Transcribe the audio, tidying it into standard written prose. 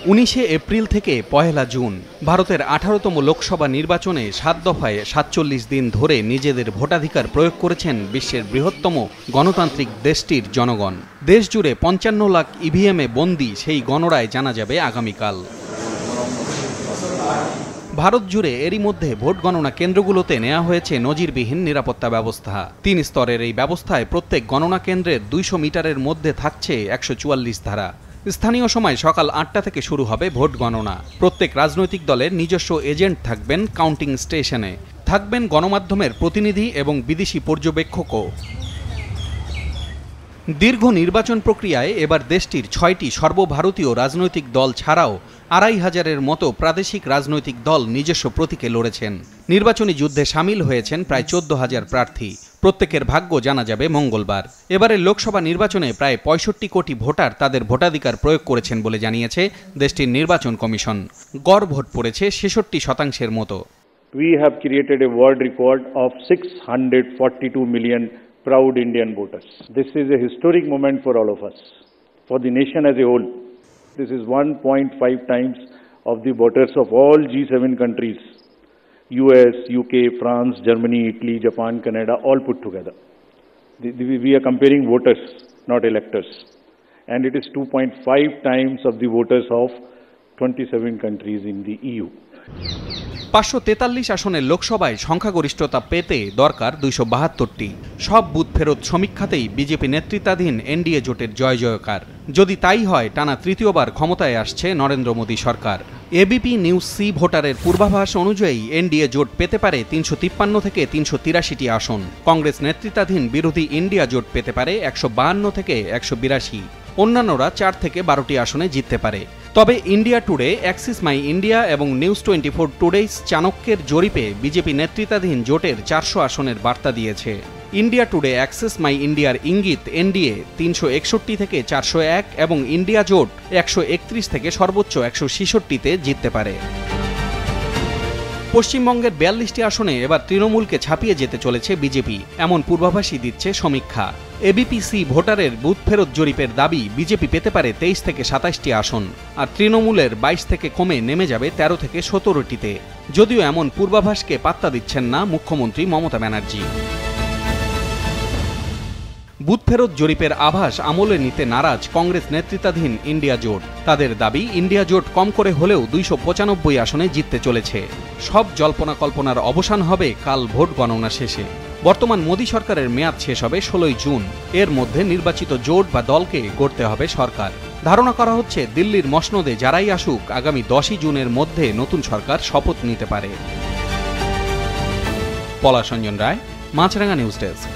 19 April থেকে 1 June ভারতের 18তম লোকসভা নির্বাচনে 7 দফায় 47 দিন ধরে নিজেদের ভোটাধিকার প্রয়োগ করেছেন বিশ্বের বৃহত্তম গণতান্ত্রিক দেশটির জনগণ। দেশ জুড়ে 55 লাখ ইভিএমে বন্দী সেই গণরায় জানা যাবে আগামীকাল। ভারত জুড়ে এরই মধ্যে ভোট গণনা কেন্দ্রগুলোতে নেওয়া হয়েছে নজিরবিহীন নিরাপত্তা ব্যবস্থা। 3 স্তরের এই ব্যবস্থায় প্রত্যেক গণনা কেন্দ্রের 200 মিটারের মধ্যে থাকছে 144 ধারা। স্থানীয় সময় সকাল 8টা থেকে শুরু হবে ভোট গণনা। প্রত্যেক রাজনৈতিক দলের নিজস্ব এজেন্ট থাকবেন কাউন্টিং স্টেশনে। থাকবেন গণমাধ্যমের প্রতিনিধি এবং বিদেশি পর্যবেক্ষকও। দীর্ঘ নির্বাচন প্রক্রিয়ায় এবার দেশটির 6টি সর্বভারতীয় রাজনৈতিক দল ছাড়াও 2500-এর মতো প্রাদেশিক রাজনৈতিক দল নিজস্ব প্রতীকে লড়েছেন। নির্বাচনী যুদ্ধে সামিল হয়েছেন প্রায় 14,000 প্রার্থী। প্রত্যেকের ভাগ্য জানা যাবে মঙ্গলবার। এবারের লোকসভা নির্বাচনে প্রায় 65 কোটি ভোটার তাদের ভোটাধিকার প্রয়োগ করেছেন বলে জানিয়েছে দেশটির নির্বাচন কমিশন। গড় ভোট পড়েছে 66% মতো। We have created a world record of 642 million proud Indian voters. This is a historic moment for all of us, for the nation as a whole. This is 1.5 times of the voters of all G7 countries, US, UK, France, Germany, Italy, Japan, Canada, all put together. We are comparing voters, not electors. And it is 2.5 times of the voters of 27 countries in the EU. 543 আসনের লোকসভায় সংখ্যাগরিষ্ঠতা পেতে দরকার 272টি। সব booth ফেরত সমীক্ষাতেই BJP নেতৃত্বাধীন NDA জোটের জয় জয়কার। যদি তাই হয়, টানা তৃতীয়বার ক্ষমতায় আসছে নরেন্দ্র মোদী সরকার। এবিপি নিউজ সি ভোটারের পূর্বাভাস অনুযায়ী এনডিএ জোট পেতে পারে 353 থেকে 383টি আসন। কংগ্রেস নেতৃত্বাধীন বিরোধী ইন্ডিয়া জোট পেতে পারে 152 থেকে 182। অন্যান্যরা 4 থেকে 12টি আসনে জিততে পারে। তবে India today, Axis my India এবং নিউজ 24 টুডেইস চাণক্যের জরিপে বিজেপি নেতৃত্বাধীন জোটের 400 আসনের বার্তা দিয়েছে। ইন্ডিয়া টুডে অ্যাক্সিস মাই ইন্ডিয়ার ইঙ্গিত এনডিএ 361 থেকে 401 এবং ইন্ডিয়া জোট 131 থেকে সর্বোচ্চ 166তে জিততে পারে। পশ্চিমবঙ্গের 42টি আসনে এবার তৃণমূলকে ছাপিয়ে যেতে চলেছে বিজেপি, এমন পূর্বাভাসই দিচ্ছে সমীক্ষা। এবিপিসি ভোটারের বুথ ফেরত জরিপের দাবি বিজেপি পেতে পারে 23 থেকে 27টি আসন, আর তৃণমূলের 22 থেকে কমে নেমে যাবে 13 থেকে 17টিতে। যদিও এমন পূর্বাভাসকে পাত্তা দিচ্ছেন না মুখ্যমন্ত্রী মমতা ব্যানার্জি। বুথ ফেরত জরিপের আভাস আমলে নিতে নারাজ কংগ্রেস নেতৃত্বাধীন ইন্ডিয়া জোট। তাদের দাবি, ইন্ডিয়া জোট কম করে হলেও 295 আসনে জিততে চলেছে। সব জল্পনা কল্পনার অবসান হবে কাল ভোট গণনা শেষে। বর্তমান মোদী সরকারের মেয়াদ শেষ হবে 16 জুন। এর মধ্যে নির্বাচিত জোট বা দলকে গড়তে হবে সরকার। ধারণা করা হচ্ছে দিল্লির মসনদে যারাই আসুক, আগামী 10 জুনের মধ্যে নতুন সরকার শপথ নিতে পারে। পলাশরঞ্জন রায়, মাছরাঙা নিউজ ডেস্ক।